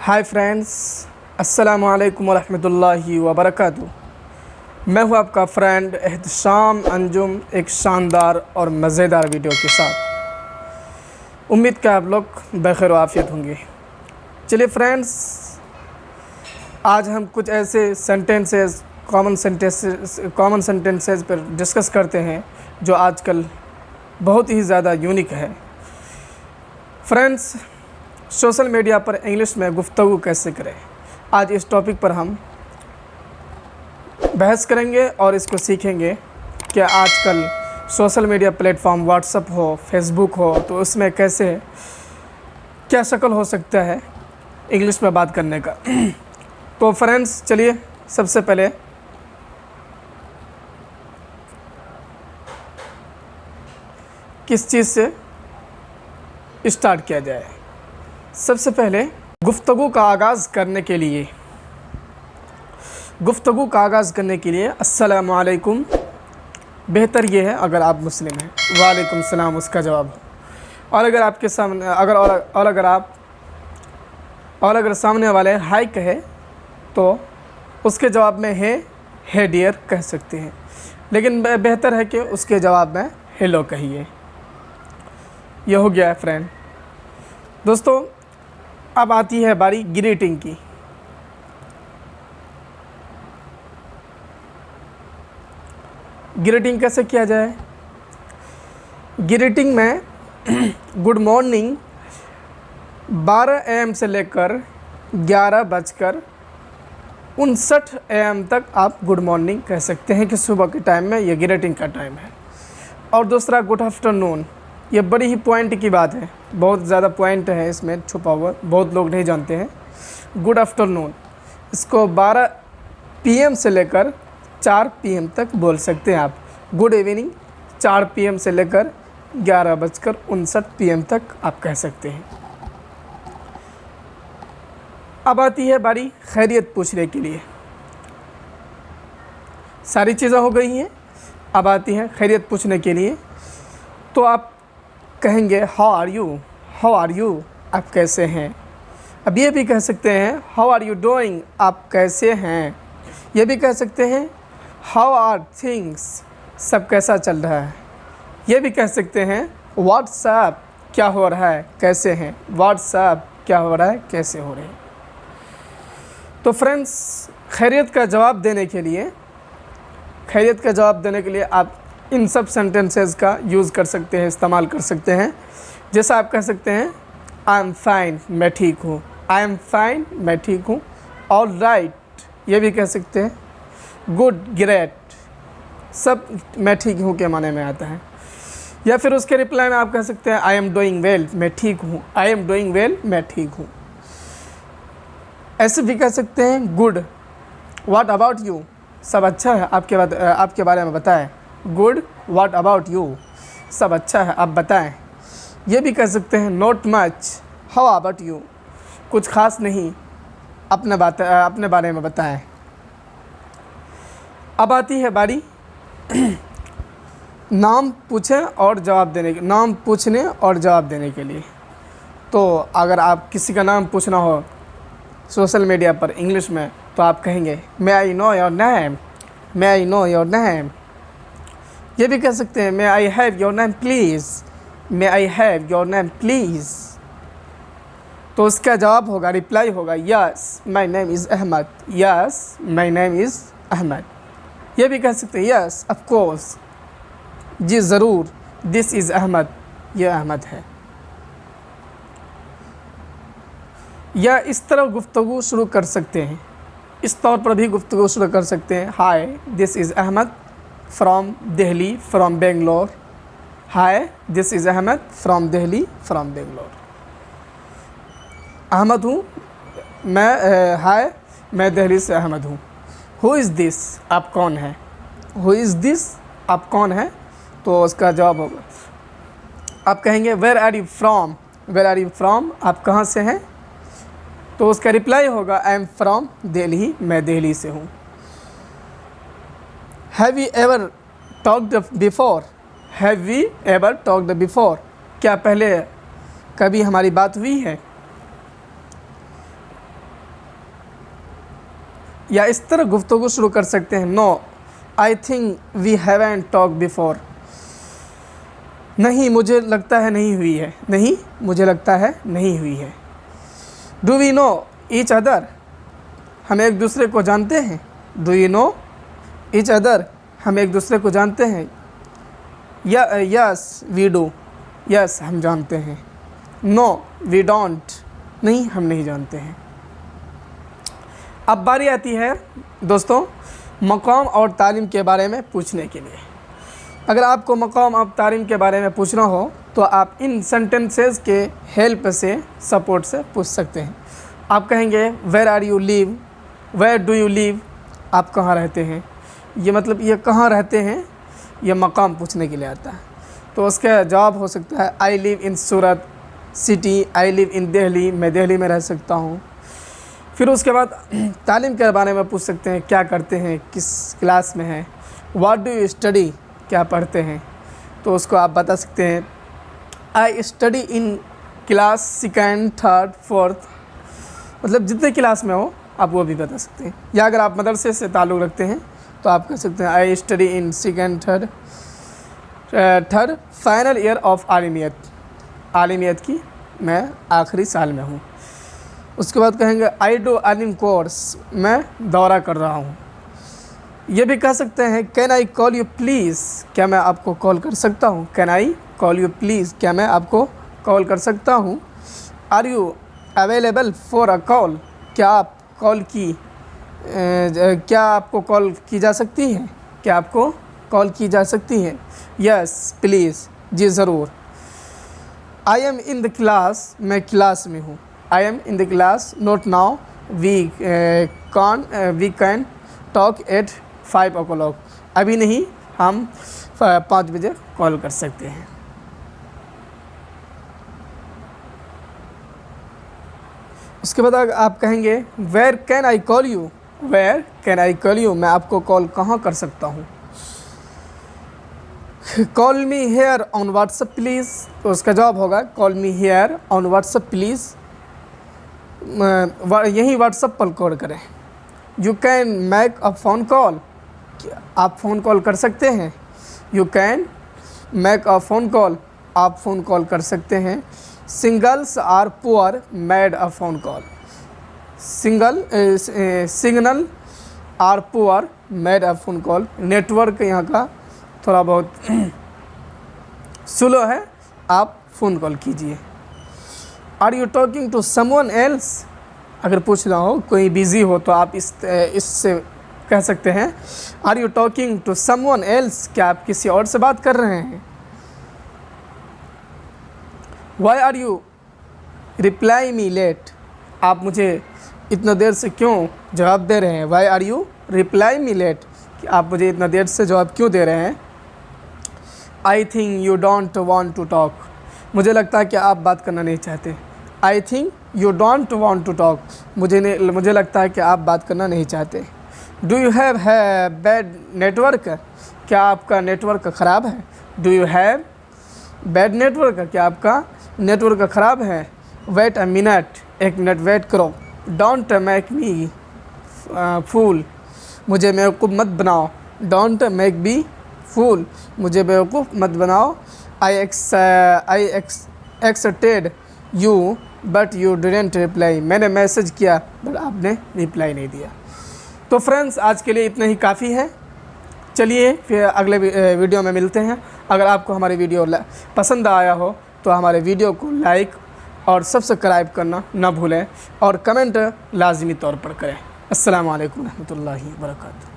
Hi friends, अस्सलामु अलैकुम वरहमतुल्लाहि वबरकातुहू। मैं हूँ आपका फ्रेंड एहतशाम अंजुम, एक शानदार और मज़ेदार वीडियो के साथ। उम्मीद कि आप लोग बखैर आफियत होंगे। चलिए फ्रेंड्स, आज हम कुछ ऐसे कॉमन सेंटेंसेस पर डिस्कस करते हैं जो आजकल बहुत ही ज़्यादा यूनिक है। फ्रेंड्स, सोशल मीडिया पर इंग्लिश में गुफ्तगू कैसे करें, आज इस टॉपिक पर हम बहस करेंगे और इसको सीखेंगे कि आजकल सोशल मीडिया प्लेटफॉर्म व्हाट्सएप हो, फेसबुक हो, तो उसमें कैसे क्या शक्ल हो सकता है इंग्लिश में बात करने का। तो फ्रेंड्स, चलिए सबसे पहले किस चीज़ से स्टार्ट किया जाए। सबसे पहले गुफ्तगू का आगाज़ करने के लिए अस्सलामु अलैकुम बेहतर ये है अगर आप मुस्लिम हैं, वालेकुम सलाम उसका जवाब हो। और अगर आपके सामने अगर सामने वाले हाय कहे तो उसके जवाब में है डियर कह सकते हैं, लेकिन बेहतर है कि उसके जवाब में हेलो कहिए। यह हो गया है फ्रेंड। दोस्तों, अब आती है बारी ग्रीटिंग की। ग्रीटिंग कैसे किया जाए? ग्रीटिंग में गुड मॉर्निंग 12 AM से लेकर 11:59 AM तक आप गुड मॉर्निंग कह सकते हैं कि सुबह के टाइम में ये ग्रीटिंग का टाइम है। और दूसरा गुड आफ्टरनून, ये बड़ी ही पॉइंट की बात है, बहुत ज़्यादा पॉइंट है इसमें छुपा हुआ, बहुत लोग नहीं जानते हैं। गुड आफ्टरनून इसको 12 PM से लेकर 4 PM तक बोल सकते हैं आप। गुड इवनिंग 4 PM से लेकर 11:59 PM तक आप कह सकते हैं। अब आती है बारी खैरियत पूछने के लिए। सारी चीज़ें हो गई हैं, अब आती है खैरियत पूछने के लिए। तो आप कहेंगे हाउ आर यू, आप कैसे हैं। अब ये भी कह सकते हैं हाउ आर यू डूइंग, आप कैसे हैं। ये भी कह सकते हैं हाउ आर थिंग्स, सब कैसा चल रहा है। ये भी कह सकते हैं व्हाट्सएप, क्या हो रहा है, कैसे हैं। व्हाट्सएप, क्या हो रहा है, कैसे हो रहे हैं। तो फ्रेंड्स, खैरियत का जवाब देने के लिए आप इन सब सेंटेंसेस का यूज़ कर सकते हैं, इस्तेमाल कर सकते हैं। जैसा आप कह सकते हैं आई एम फाइन, मैं ठीक हूँ। आई एम फाइन, मैं ठीक हूँ। ऑल राइट, ये भी कह सकते हैं। गुड, ग्रेट, सब मैं ठीक हूँ के माने में आता है। या फिर उसके रिप्लाई में आप कह सकते हैं आई एम डूइंग वेल, मैं ठीक हूँ। आई एम डूइंग वेल, मैं ठीक हूँ। ऐसे भी कह सकते हैं गुड, व्हाट अबाउट यू, सब अच्छा है, आपके बारे में बताएं। गुड, व्हाट अबाउट यू, सब अच्छा है, आप बताएं। ये भी कह सकते हैं not much, how about you, कुछ ख़ास नहीं, अपने बारे में बताएं। अब आती है बारी नाम पूछने और जवाब देने के लिए। तो अगर आप किसी का नाम पूछना हो सोशल मीडिया पर इंग्लिश में, तो आप कहेंगे may I know your name, may I know your name. ये भी कह सकते हैं may I have your name please, may I have your name please. तो उसका जवाब होगा, रिप्लाई होगा yes my name is Ahmed, yes my name is Ahmed. ये भी कह सकते हैं यस ऑफ कोर्स, जी ज़रूर, दिस इज़ अहमद, ये अहमद है। या इस तरह गुफ्तगू शुरू कर सकते हैं, इस तौर पर भी गुफ्तगू शुरू कर सकते हैं। Hi, this is Ahmed from Delhi, from Bangalore. Hi, this is Ahmed from Delhi, from Bangalore. Ahmed हूँ मैं, हाय मैं दिल्ली से अहमद हूँ। हु इज़ दिस, आप कौन हैं। हु इज़ दिस, आप कौन हैं। तो उसका जवाब होगा, आप कहेंगे where are you from, where are you from, आप कहाँ से हैं। तो उसका रिप्लाई होगा आई एम फ्रॉम दिल्ली, मैं दिल्ली से हूँ। Have you ever talked before, have you ever talked before, क्या पहले कभी हमारी बात हुई है। या इस तरह गुफ्तगू शुरू कर सकते हैं, no I think we haven't talk before, नहीं मुझे लगता है नहीं हुई है, नहीं मुझे लगता है नहीं हुई है। Do we know each other, हम एक दूसरे को जानते हैं, do you know each other, हम एक दूसरे को जानते हैं। यस वी डू, यस हम जानते हैं। नो वी डोंट, नहीं हम नहीं जानते हैं। अब बारी आती है दोस्तों मकाम और तालीम के बारे में पूछने के लिए। अगर आपको मकाम और तालीम के बारे में पूछना हो तो आप इन सेंटेंसेस के हेल्प से, सपोर्ट से पूछ सकते हैं। आप कहेंगे where are you live, where do you live, आप कहाँ रहते हैं। ये मतलब ये कहाँ रहते हैं, ये मकाम पूछने के लिए आता है। तो उसका जवाब हो सकता है I live in Surat city, I live in Delhi, मैं दिल्ली में रह सकता हूँ। फिर उसके बाद तालीम के बारे में पूछ सकते हैं, क्या करते हैं, किस क्लास में हैं। व्हाट डू यू स्टडी, क्या पढ़ते हैं, तो उसको आप बता सकते हैं I study in class second third fourth, मतलब जितने क्लास में हो आप वो भी बता सकते हैं। या अगर आप मदरसे से ताल्लुक़ रखते हैं तो आप कह सकते हैं I study in second third final year of Alimiyat, Alimiyat की मैं आखिरी साल में हूँ। उसके बाद कहेंगे आई डू आलिम कोर्स, मैं दौरा कर रहा हूँ। ये भी कह सकते हैं can I call you please, क्या मैं आपको कॉल कर सकता हूँ, can I call you please, क्या मैं आपको कॉल कर सकता हूँ। Are you available for a call, क्या आप कॉल की क्या आपको कॉल की जा सकती है, क्या आपको कॉल की जा सकती है। यस प्लीज़, जी ज़रूर। I am in the class, मैं क्लास में हूँ। I am in the class, not now, we can talk at 5 o'clock, अभी नहीं, हम 5 बजे कॉल कर सकते हैं। उसके बाद आप कहेंगे where can I call you, where can I call you, मैं आपको कॉल कहाँ कर सकता हूँ। Call me here on WhatsApp please, तो उसका जवाब होगा call me here on WhatsApp please, यही व्हाट्सएप पर कॉल करें। You can make a phone call, आप फ़ोन कॉल कर सकते हैं। You can make a phone call, आप फ़ोन कॉल कर सकते हैं। Signals are poor made a phone call, signal are poor made a phone call, network यहाँ का थोड़ा बहुत स्लो है, आप फ़ोन कॉल कीजिए। Are you talking to someone else, अगर पूछना हो कोई बिज़ी हो तो आप इससे कह सकते हैं are you talking to someone else, क्या आप किसी और से बात कर रहे हैं। Why are you reply me late, आप मुझे इतना देर से क्यों जवाब दे रहे हैं। Why are you reply me late, कि आप मुझे इतना देर से जवाब क्यों दे रहे हैं। I think you don't want to talk, मुझे लगता है कि आप बात करना नहीं चाहते। I think you don't want to talk, मुझे लगता है कि आप बात करना नहीं चाहते। Do you have bad network, क्या आपका नेटवर्क ख़राब है। Do you have bad network, क्या आपका नेटवर्क ख़राब है। वेट अ मिनट, एक मिनट वेट करो। डोंट मेक मी फूल, मुझे बेवकूफ़ मत बनाओ। डोंट मेक मी फूल, मुझे बेवकूफ़ मत बनाओ। I accepted you but you didn't reply, मैंने मैसेज किया बट आपने रिप्लाई नहीं दिया। तो फ्रेंड्स आज के लिए इतना ही काफ़ी है। चलिए फिर अगले वीडियो में मिलते हैं। अगर आपको हमारी वीडियो पसंद आया हो तो हमारे वीडियो को लाइक और सब्सक्राइब करना ना भूलें और कमेंट लाजमी तौर पर करें। अस्सलामु अलैकुम रहमतुल्लाहि व बरकातहू।